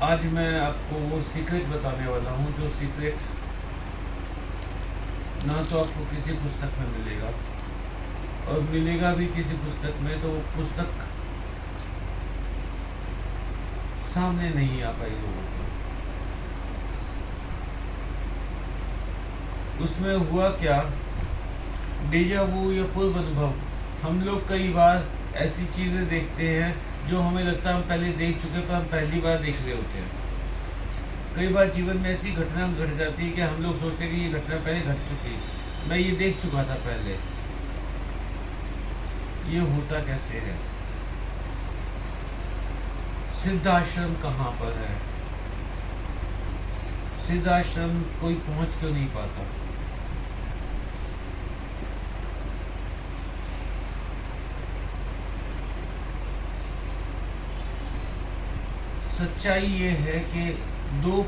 आज मैं आपको वो सीक्रेट बताने वाला हूँ जो सीक्रेट ना तो आपको किसी पुस्तक में मिलेगा, और मिलेगा भी किसी पुस्तक में तो वो पुस्तक सामने नहीं आ पाई लोगों को। उसमें हुआ क्या, डेजा वू या पूर्व अनुभव। हम लोग कई बार ऐसी चीज़ें देखते हैं जो हमें लगता है हम पहले देख चुके, पर हम पहली बार देख रहे होते हैं। कई बार जीवन में ऐसी घटना घट जाती है कि हम लोग सोचते हैं कि ये घटना पहले घट चुकी, मैं ये देख चुका था पहले। ये होता कैसे है? सिद्धाश्रम कहाँ पर है? सिद्धाश्रम कोई पहुंच क्यों नहीं पाता? सच्चाई ये है कि दो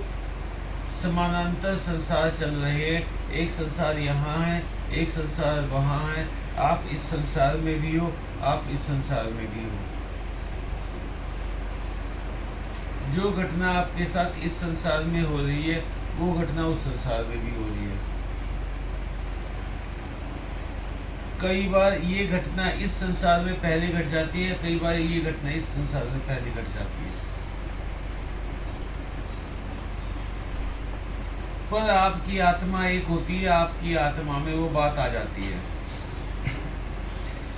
समानांतर संसार चल रहे हैं। एक संसार यहाँ है, एक संसार वहाँ है। आप इस संसार में भी हो, आप इस संसार में भी हो। जो घटना आपके साथ इस संसार में हो रही है वो घटना उस संसार में भी हो रही है। कई बार ये घटना इस संसार में पहले घट जाती है, कई बार ये घटना इस संसार में पहले घट जाती है। पर आपकी आत्मा एक होती है, आपकी आत्मा में वो बात आ जाती है।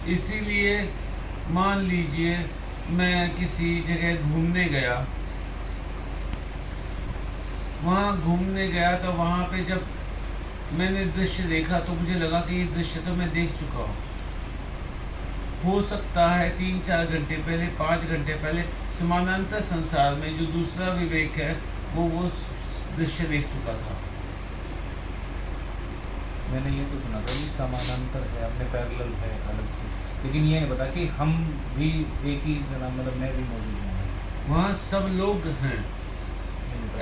इसीलिए मान लीजिए मैं किसी जगह घूमने गया, वहाँ घूमने गया तो वहाँ पे जब मैंने दृश्य देखा तो मुझे लगा कि ये दृश्य तो मैं देख चुका हूँ। हो सकता है 3-4 घंटे पहले, 5 घंटे पहले समानांतर संसार में जो दूसरा विवेक है वो दृश्य देख चुका था। मैंने ये तो सुना था कि समानांतर है, अपने पैरेलल है अलग से, लेकिन ये नहीं पता कि हम भी एक ही मतलब मैं भी मौजूद हूँ वहाँ। सब लोग हैं,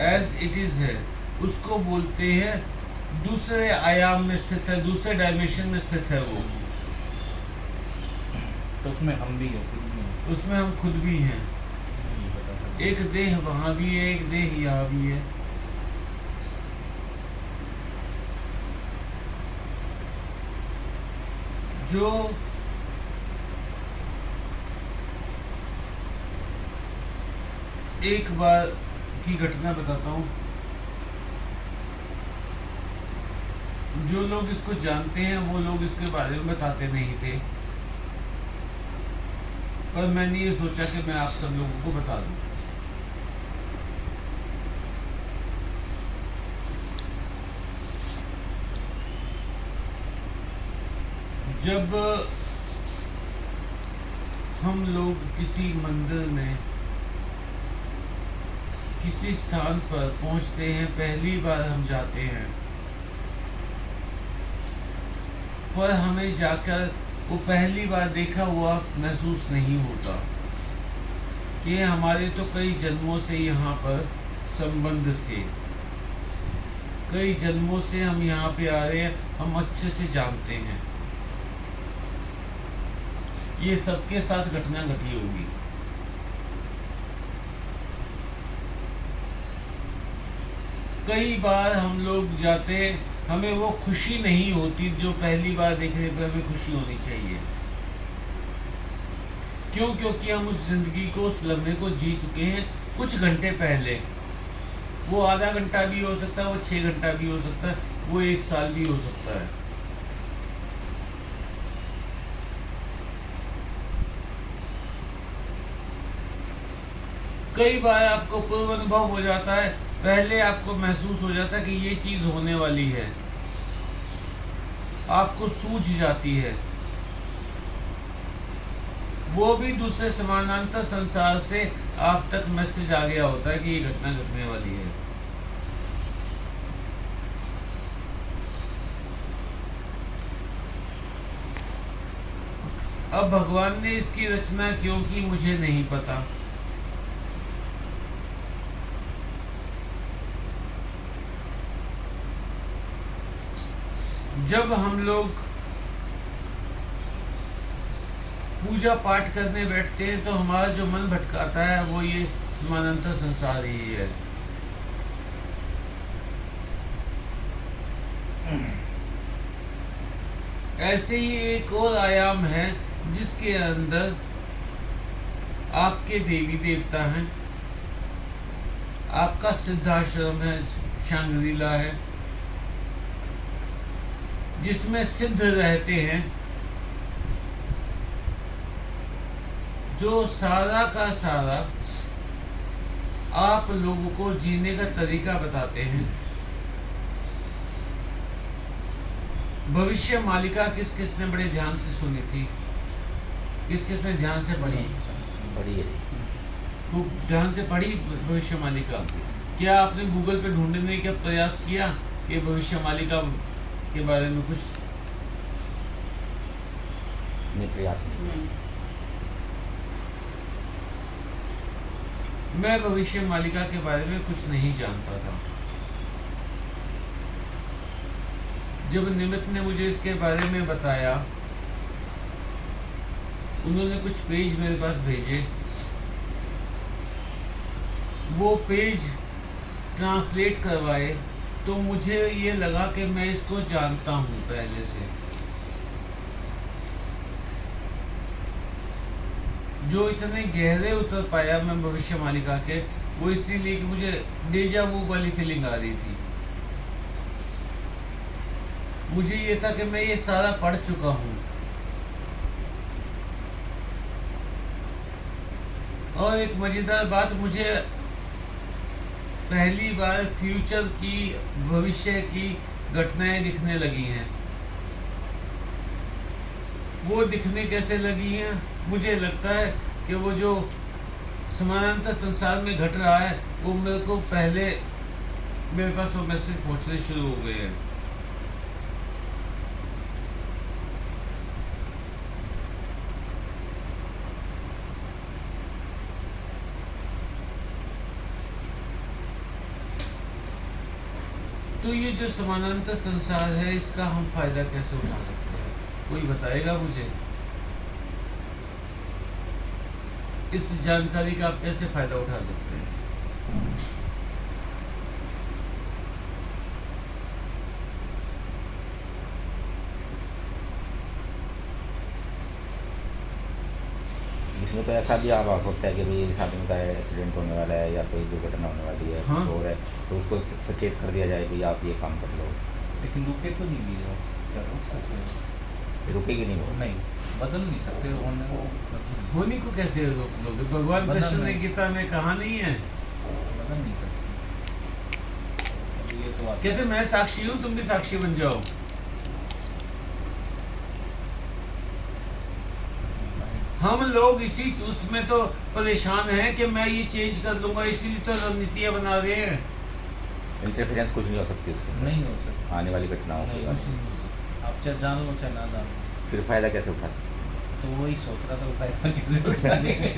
एज इट इज है। उसको बोलते हैं दूसरे आयाम में स्थित है, दूसरे डायमेंशन में स्थित है वो। तो उसमें हम भी हैं, खुद भी हैं। उसमें हम खुद भी हैं। एक देह वहाँ भी है, एक देह यहाँ भी है। जो एक बार की घटना बताता हूँ। जो लोग इसको जानते हैं वो लोग इसके बारे में बताते नहीं थे, पर मैंने ये सोचा कि मैं आप सब लोगों को बता दूं। जब हम लोग किसी मंदिर में किसी स्थान पर पहुंचते हैं, पहली बार हम जाते हैं, पर हमें जाकर वो पहली बार देखा हुआ महसूस नहीं होता कि हमारे तो कई जन्मों से यहाँ पर संबंध थे, कई जन्मों से हम यहाँ पे आ रहे हैं, हम अच्छे से जानते हैं। ये सबके साथ घटना घटी होगी। कई बार हम लोग जाते, हमें वो खुशी नहीं होती जो पहली बार देखने पर हमें खुशी होनी चाहिए। क्यों? क्योंकि हम उस जिंदगी को, उस लम्हे को जी चुके हैं कुछ घंटे पहले। वो आधा घंटा भी हो सकता है, वो 6 घंटा भी हो सकता है, वो 1 साल भी हो सकता है। कई बार आपको पूर्व अनुभव हो जाता है, पहले आपको महसूस हो जाता है कि ये चीज होने वाली है, आपको सूझ जाती है। वो भी दूसरे समानांतर संसार से आप तक मैसेज आ गया होता है कि ये घटना घटने वाली है। अब भगवान ने इसकी रचना क्यों की मुझे नहीं पता। जब हम लोग पूजा पाठ करने बैठते हैं तो हमारा जो मन भटकाता है वो ये समानांतर संसार ही है। ऐसे ही एक और आयाम है जिसके अंदर आपके देवी देवता हैं, आपका सिद्धाश्रम है, शांग्रीला है, जिसमें सिद्ध रहते हैं, जो सारा का सारा आप लोगों को जीने का तरीका बताते हैं। भविष्य मालिका किस किसने बड़े ध्यान से सुनी थी? किस किसने ध्यान से पढ़ी? बड़ी है। खूब ध्यान से पढ़ी भविष्य मालिका। क्या आपने गूगल पे ढूंढने का प्रयास किया कि भविष्य मालिका के बारे में कुछ? नहीं, प्रयास नहीं। मैं भविष्य मालिका के बारे में कुछ नहीं जानता था। जब निमित ने मुझे इसके बारे में बताया, उन्होंने कुछ पेज मेरे पास भेजे, वो पेज ट्रांसलेट करवाए, तो मुझे ये लगा कि मैं इसको जानता हूँ पहले से। जो इतने गहरे उतर पाया मैं भविष्य मालिका के, वो इसीलिए कि मुझे डेजा वू वाली फीलिंग आ रही थी। मुझे ये था कि मैं ये सारा पढ़ चुका हूँ, और एक मजेदार बात, मुझे पहली बार फ्यूचर की, भविष्य की घटनाएं दिखने लगी हैं। वो दिखने कैसे लगी हैं? मुझे लगता है कि वो जो समानांतर संसार में घट रहा है, वो मेरे को पहले, मेरे पास वो मैसेज पहुंचने शुरू हो गए हैं। तो ये जो समानांतर संसार है, इसका हम फायदा कैसे उठा सकते हैं? कोई बताएगा मुझे? इस जानकारी का आप कैसे फायदा उठा सकते हैं? इसमें तो ऐसा भी आभास होता है कि भाई इस आदमी का एक्सीडेंट होने वाला है या कोई दुर्घटना होने वाली है, हाँ। कुछ और है, तो उसको सचेत कर दिया जाए कि आप ये काम कर लो। लेकिन रुके तो नहीं भी हो, क्या रोक सकते हो? रुकेगी नहीं वो। नहीं, बदल नहीं सकते होने को। होने को कैसे रोक लोगे? भगवान बदल कृष्ण ने नहीं। गीता में कहा नहीं है? बदल नहीं सकते। अभी ये तो कहते मैं साक्षी हूँ, तुम भी साक्षी बन जाओ। हम लोग इसी उसमें तो परेशान हैं कि मैं ये चेंज कर लूंगा, इसीलिए तो रणनीतियाँ बना रहे हैं। इंटरफेरेंस कुछ नहीं हो सकती उसके अंदर, नहीं हो सकता। आने वाली घटनाओं नहीं, के कुछ बारे में। नहीं हो सकता। आप चाहे जान लो चाहे ना जान लो। फिर फायदा कैसे उठा सकते? तो वही सोच रहा था, फायदा कैसे उठाने का।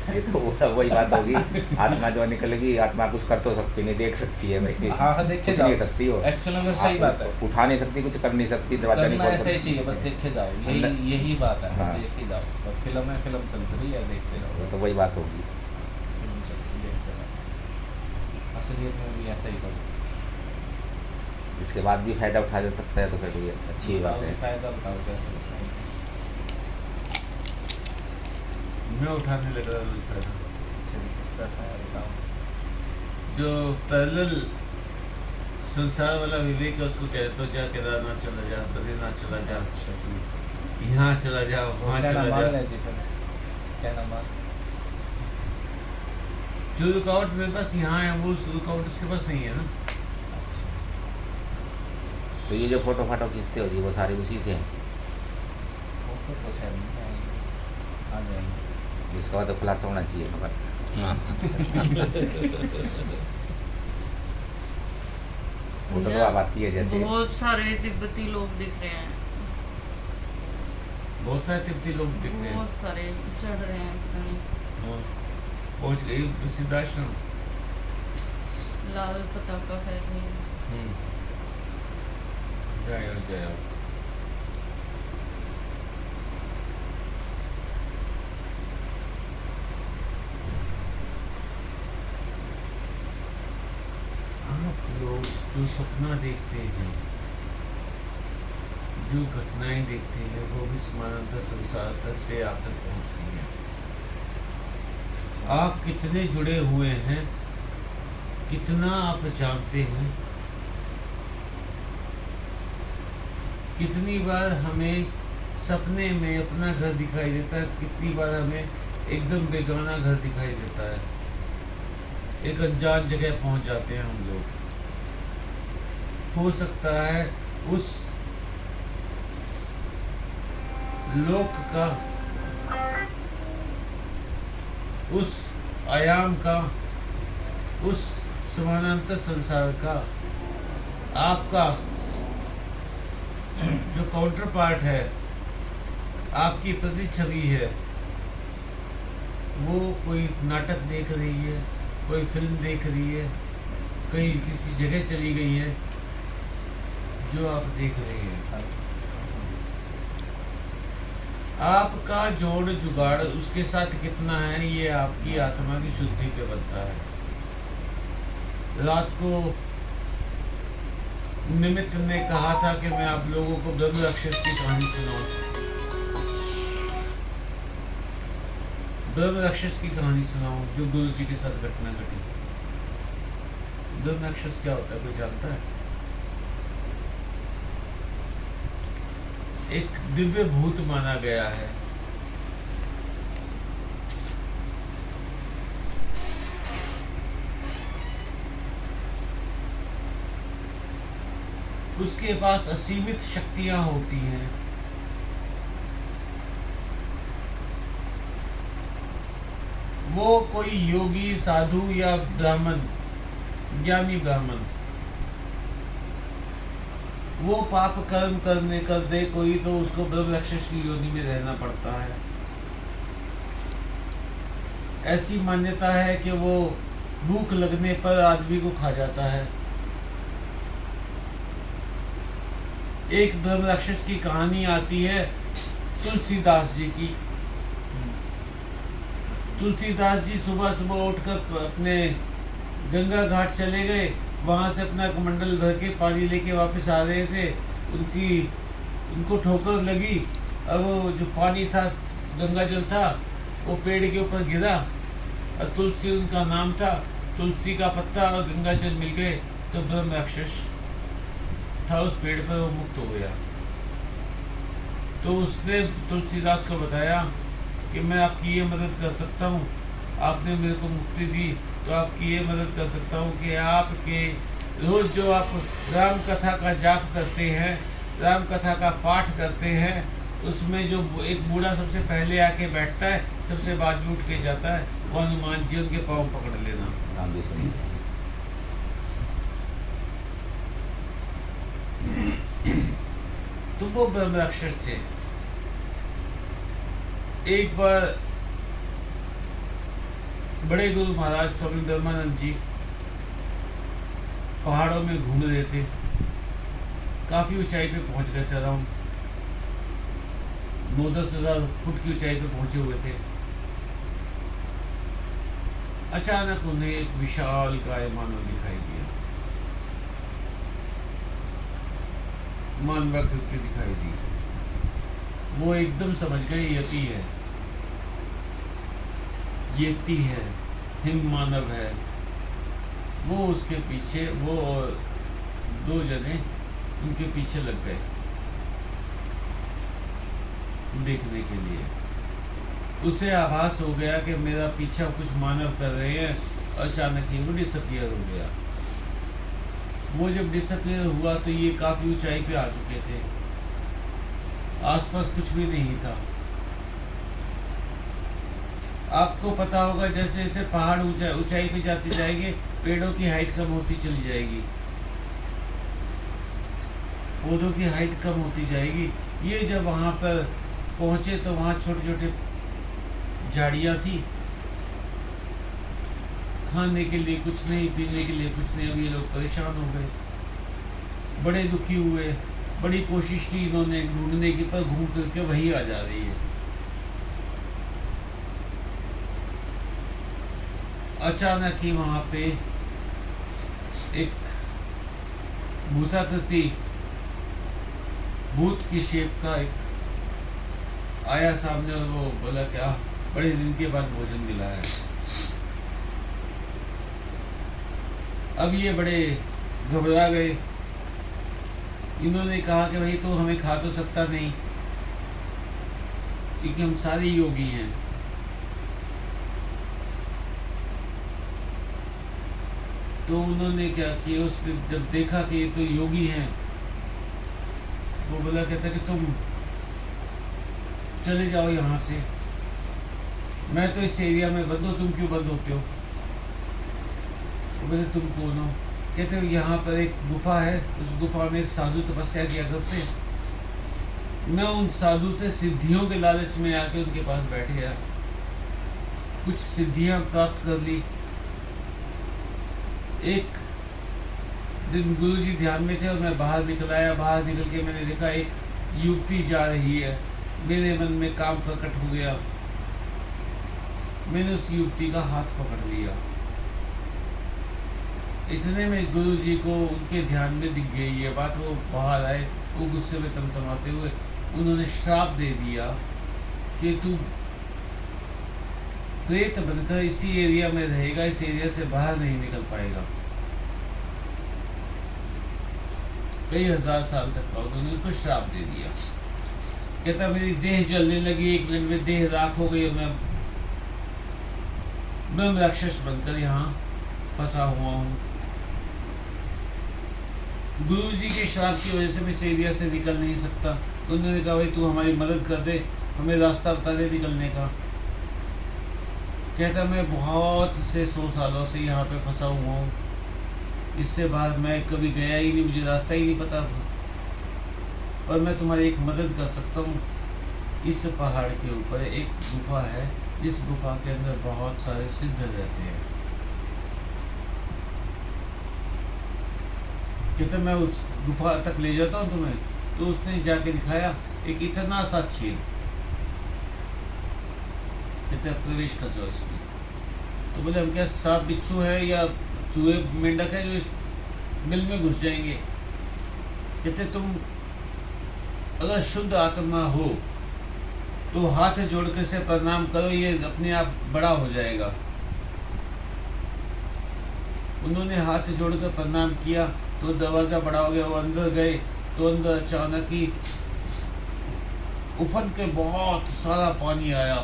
ये तो वही बात होगी, आत्मा जो निकलेगी, आत्मा कुछ कर तो सकती नहीं, देख सकती है भाई। हाँ, देखे कुछ जाओ। नहीं सकती वो। एक्चुअली में सही बात है। उठा नहीं सकती, कुछ कर नहीं सकती, दरवाजा नहीं करना खोल ऐसे ही सकती। चाहिए, बस देखे जाओ। अंदर- यही बात है। हाँ। देखे जाओ। और फिल्म है, फिल्म चल रही है, देखते वो रहो। तो वही बात होगी। फिल्म चल रही है, देखते रहो। असलियत में भी ऐसा ही करो। इसके बाद भी फायदा उठा जा सकता है, तो फिर ये अच्छी बात है। फायदा बताओ कैसे बताओ। मैं उठाने लग रहा हूँ फायदा। बताओ। जो पैरेलल संसार वाला विवेक है, उसको कहते तो जा, केदारनाथ चला जा, बद्रीनाथ चला जा, यहाँ चला जा, वहाँ क्या चला नाम जा। है जी? फिर क्या नाम है? जो रुकावट मेरे पास यहाँ है, वो रुकावट उसके पास नहीं है ना। तो ये जो फोटो फाटो खींचते हो जी, वो सारे उसी से हैं? फोटो तो शायद नहीं आएंगे, आ जाएंगे। जिसका बाद तो खुलासा होना चाहिए मगर। फोटो तो अब आती है जैसे। बहुत सारे तिब्बती लोग दिख रहे हैं, बहुत सारे तिब्बती लोग दिख रहे हैं। बहुत सारे चढ़ रहे हैं पता नहीं। और पहुँच गई सिद्धाश्रम। लाल पताका है कहीं। जय हो, जय हो। जो सपना देखते हैं, जो घटनाएं देखते हैं, वो भी समानांतर संसार तक से आप तक पहुंचती हैं। आप कितने जुड़े हुए हैं, कितना आप जानते हैं, कितनी बार हमें सपने में अपना घर दिखाई देता है, कितनी बार हमें एकदम बेगाना घर दिखाई देता है, एक अनजान जगह पहुंच जाते हैं हम लोग। हो सकता है उस लोक का, उस आयाम का, उस समानांतर संसार का आपका जो काउंटर पार्ट है, आपकी प्रतिछवि है, वो कोई नाटक देख रही है, कोई फिल्म देख रही है, कहीं किसी जगह चली गई है, जो आप देख रहे हैं। आपका जोड़ जुगाड़ उसके साथ कितना है, ये आपकी आत्मा की शुद्धि पे बनता है। रात को निमित्त ने कहा था कि मैं आप लोगों को ब्रह्म राक्षस की कहानी सुनाऊं। ब्रह्म राक्षस की कहानी सुनाऊं जो गुरु जी के साथ घटना घटी। ब्रह्म राक्षस क्या होता है, कोई जानता है? एक दिव्य भूत माना गया है। उसके पास असीमित शक्तियां होती हैं। वो कोई योगी, साधु या ब्राह्मण, ज्ञानी ब्राह्मण, वो पाप कर्म करने कर दे कोई तो उसको ब्रह्म राक्षस की योनि में रहना पड़ता है। ऐसी मान्यता है कि वो भूख लगने पर आदमी को खा जाता है। एक ब्रह्म राक्षस की कहानी आती है तुलसीदास जी की। तुलसीदास जी सुबह सुबह उठकर अपने गंगा घाट चले गए, वहाँ से अपना कमंडल भर के पानी लेके वापस आ रहे थे। उनको ठोकर लगी और वो जो पानी था, गंगा जल था, वो पेड़ के ऊपर गिरा और तुलसी उनका नाम था। तुलसी का पत्ता और गंगा जल मिल गए तो ब्रह्म राक्षस था उस पेड़ पर, वो मुक्त हो गया। तो उसने तुलसीदास को बताया कि मैं आपकी ये मदद कर सकता हूँ, आपने मेरे को मुक्ति दी तो आपकी ये मदद कर सकता हूँ कि आपके रोज़ जो आप राम कथा का जाप करते हैं, राम कथा का पाठ करते हैं, उसमें जो एक बूढ़ा सबसे पहले आके बैठता है, सबसे बाद में उठ के जाता है, वो हनुमान जी उनके पाँव पकड़ लेना। राम जी सुनिए। तो वो ब्रह्म राक्षस थे। एक बार बड़े गुरु महाराज स्वामी ब्रह्मानंद जी पहाड़ों में घूम रहे थे, काफ़ी ऊंचाई पे पहुंच गए थे, अराउंड 9-10 हज़ार फुट की ऊंचाई पे पहुंचे हुए थे। अचानक उन्हें एक विशाल काय मानव दिखाई दिया, मानवाकृति दिखाई दी। वो एकदम समझ गए यति है, यति है, हिम मानव है। वो उसके पीछे, वो और 2 जने उनके पीछे लग गए देखने के लिए। उसे आभास हो गया कि मेरा पीछा कुछ मानव कर रहे हैं। अचानक ही वो डिसअपियर हो गया। वो जब डिसअपियर हुआ तो ये काफ़ी ऊंचाई पे आ चुके थे, आसपास कुछ भी नहीं था। आपको पता होगा जैसे जैसे पहाड़ ऊंचाई पे जाते जाएंगे, पेड़ों की हाइट कम होती चली जाएगी, पौधों की हाइट कम होती जाएगी। ये जब वहाँ पर पहुँचे तो वहाँ छोटे छोटे झाड़ियाँ थी, खाने के लिए कुछ नहीं, पीने के लिए कुछ नहीं। अब ये लोग परेशान हो गए, बड़े दुखी हुए, बड़ी कोशिश की इन्होंने ढूंढने की, पर घूम करके वही आ जा रही है। अचानक ही वहाँ पे एक भूताकृति भूत की शेप का एक आया सामने और वो बोला क्या बड़े दिन के बाद भोजन मिला है। अब ये बड़े घबरा गए। इन्होंने कहा कि भाई तो हमें खा तो सकता नहीं क्योंकि हम सारे योगी हैं। तो उन्होंने क्या किया, उसने जब देखा कि ये तो योगी हैं, वो बोला कहता कि तुम चले जाओ यहाँ से, मैं तो इस एरिया में बंद हूँ, तुम क्यों बंद होते हो? वो बोले तुम कौन हो? कहते हो यहाँ पर एक गुफा है, उस गुफा में एक साधु तपस्या किया करते हैं। मैं उन साधु से सिद्धियों के लालच में आके उनके पास बैठ गया, कुछ सिद्धियां प्राप्त कर ली। एक दिन गुरुजी ध्यान में थे और मैं बाहर निकल आया। बाहर निकल के मैंने देखा एक युवती जा रही है। मेरे मन में काम प्रकट हो गया। मैंने उस युवती का हाथ पकड़ लिया। इतने में गुरुजी को उनके ध्यान में दिख गई ये बात। वो बाहर आए, वो गुस्से में तमतमाते हुए उन्होंने श्राप दे दिया कि तू प्रेत बनकर इसी एरिया में रहेगा, इस एरिया से बाहर नहीं निकल पाएगा। कई हजार साल तक का उन्होंने उसको श्राप दे दिया। कहता मेरी देह जलने लगी, एक मिनट में देह राख हो गई और मैं ब्रह्म राक्षस बनकर यहाँ फंसा हुआ हूँ। गुरु जी के श्राप की वजह से मैं इस एरिया से निकल नहीं सकता। तो उन्होंने कहा भाई तू हमारी मदद कर दे, हमें रास्ता बता दे निकलने का। कहता मैं बहुत से 100 सालों से यहाँ पे फंसा हुआ हूँ, इससे बाहर मैं कभी गया ही नहीं, मुझे रास्ता ही नहीं पता। पर मैं तुम्हारी एक मदद कर सकता हूँ। इस पहाड़ के ऊपर एक गुफा है, जिस गुफा के अंदर बहुत सारे सिद्ध रहते हैं। कहते मैं उस गुफा तक ले जाता हूँ तुम्हें। तो उसने जाके दिखाया एक इतना सा छेद। कहते प्रवेश कर जाओ इसमें। तो बोले हम क्या सांप बिच्छू है या चूहे मेंढक है जो इस बिल में घुस जाएंगे? कहते तुम अगर शुद्ध आत्मा हो तो हाथ जोड़ के से प्रणाम करो, ये अपने आप बड़ा हो जाएगा। उन्होंने हाथ जोड़कर प्रणाम किया तो दरवाजा बड़ा हो गया। वो अंदर गए तो अंदर अचानक ही उफन के बहुत सारा पानी आया,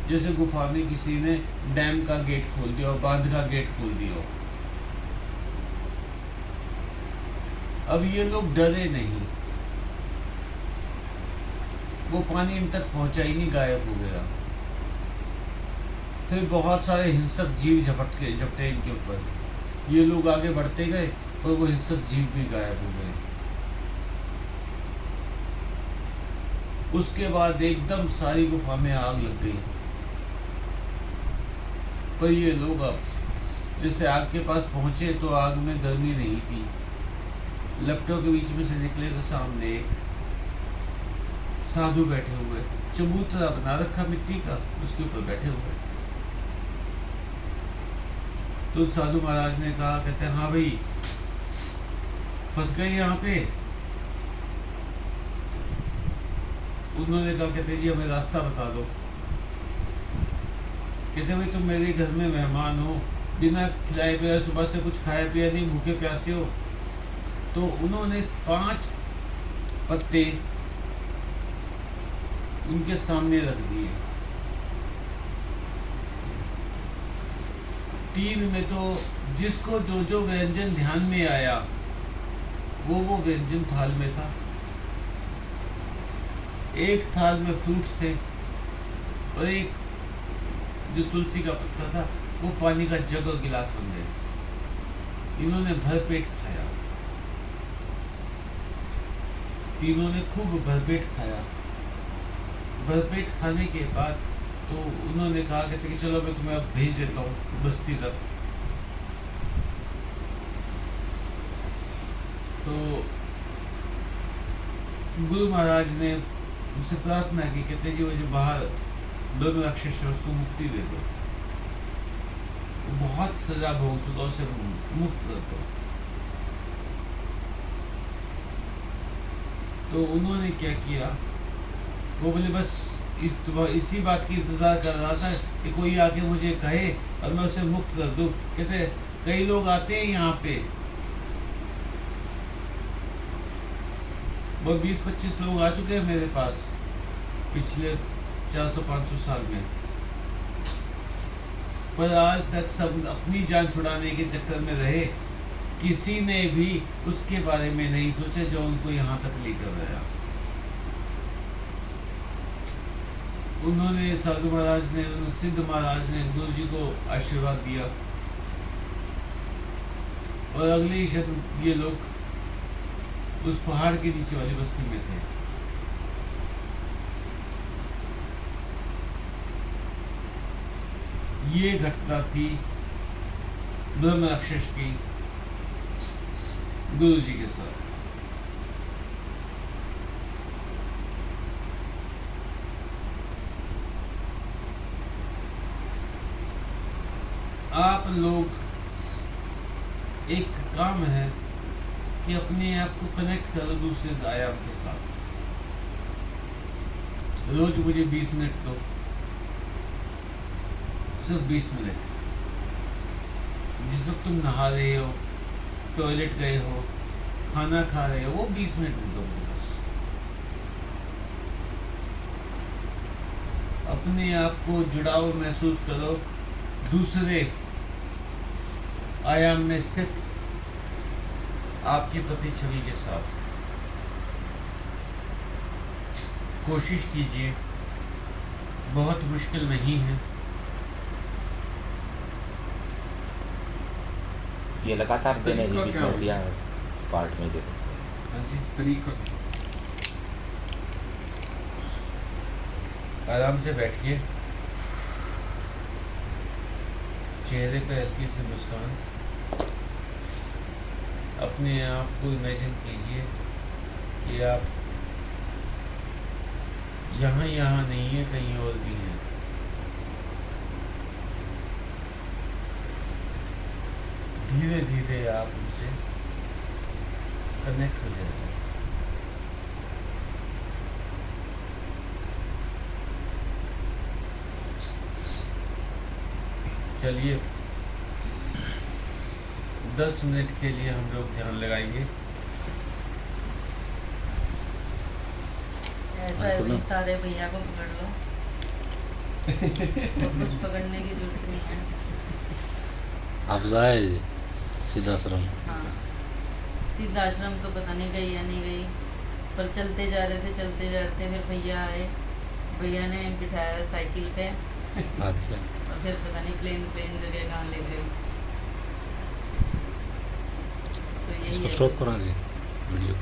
जैसे गुफा में किसी ने डैम का गेट खोल दिया और बांध का गेट खोल दिया। अब ये लोग डरे नहीं, वो पानी इन तक पहुंचा ही नहीं, गायब हो गया। फिर बहुत सारे हिंसक जीव झपटे इनके ऊपर। ये लोग आगे बढ़ते गए पर वो हिंसक जीव भी गायब हो गए। उसके बाद एकदम सारी गुफा में आग लग गई। पर ये लोग अब जैसे आग के पास पहुंचे तो आग में गर्मी नहीं थी। लपटों के बीच में से निकले तो सामने एक साधु बैठे हुए, चबूतरा बना रखा मिट्टी का, उसके ऊपर बैठे हुए। तो साधु महाराज ने कहा, कहते हैं हाँ भाई फंस गए यहाँ पे। उन्होंने कहा, कहते जी हमें रास्ता बता दो। कहते भाई तुम मेरे घर में मेहमान हो, बिना खिलाए पिलाए, सुबह से कुछ खाया पिया नहीं, भूखे प्यासे हो। तो उन्होंने 5 पत्ते उनके सामने रख दिए। 3 में तो जिसको जो जो व्यंजन ध्यान में आया वो व्यंजन थाल में था। एक थाल में फ्रूट्स थे और एक जो तुलसी का पत्ता था वो पानी का जग और गिलास बन गए। इन्होंने भरपेट खाया, तीनों ने खूब भरपेट खाया। भरपेट खाने के बाद तो उन्होंने कहा कहते कि चलो मैं तुम्हें अब भेज देता हूँ बस्ती तक। तो गुरु महाराज ने उनसे प्रार्थना की, कहते जी वो जो बाहर ब्रह्म राक्षस है उसको मुक्ति दे दो, वो बहुत सजा भोग चुका, उसे मुक्त कर दो। तो उन्होंने क्या किया, वो बोले बस इसी बात की इंतज़ार कर रहा था कि कोई आके मुझे कहे और मैं उसे मुक्त कर दूँ। कहते कई लोग आते हैं यहाँ पे, वो 20-25 लोग आ चुके हैं मेरे पास पिछले 400-500 साल में, पर आज तक सब अपनी जान छुड़ाने के चक्कर में रहे, किसी ने भी उसके बारे में नहीं सोचा जो उनको यहाँ तक लेकर गया। उन्होंने साधु महाराज ने, सिद्ध महाराज ने गुरु जी को आशीर्वाद दिया और अगले ही क्षण ये लोग उस पहाड़ के नीचे वाली बस्ती में थे। ये घटना थी ब्रह्म राक्षस की गुरु जी के साथ। आप लोग एक काम है कि अपने आप को कनेक्ट करो दूसरे आयाम के साथ। रोज मुझे 20 मिनट दो, सिर्फ 20 मिनट। जिस वक्त तुम नहा रहे हो, टॉयलेट गए हो, खाना खा रहे हो, वो 20 मिनट दो मुझे बस। अपने आप को जुड़ाव महसूस करो दूसरे आयाम में स्थित आपकी प्रति छवि के साथ। कोशिश कीजिए, बहुत मुश्किल नहीं है। ये लगातार देने जी, 20 क्या मिनट या पार्ट में दे सकते हैं। हाँ जी, तरीका आराम से बैठिए, चेहरे पे हल्की सी मुस्कान। अपने आप को इमेजिन कीजिए कि आप यहाँ नहीं है, कहीं और भी हैं। धीरे धीरे आप उनसे कनेक्ट हो जाएंगे। चलिए 10 मिनट के लिए हम लोग ध्यान लगाएंगे। ऐसा है भाई, सारे भैया को पकड़ लो और कुछ पकड़ने की जरूरत नहीं है। अफजा है जी, सिद्धाश्रम। हाँ, सिद्धाश्रम तो पता नहीं गई या नहीं गई, पर चलते जा रहे थे फिर भैया आए, भैया ने बिठाया साइकिल पे अच्छा, और फिर पता नहीं प्लेन जगह कहाँ ले गए। तो यही इसको है स्टॉप बस। करा जी वीडियो।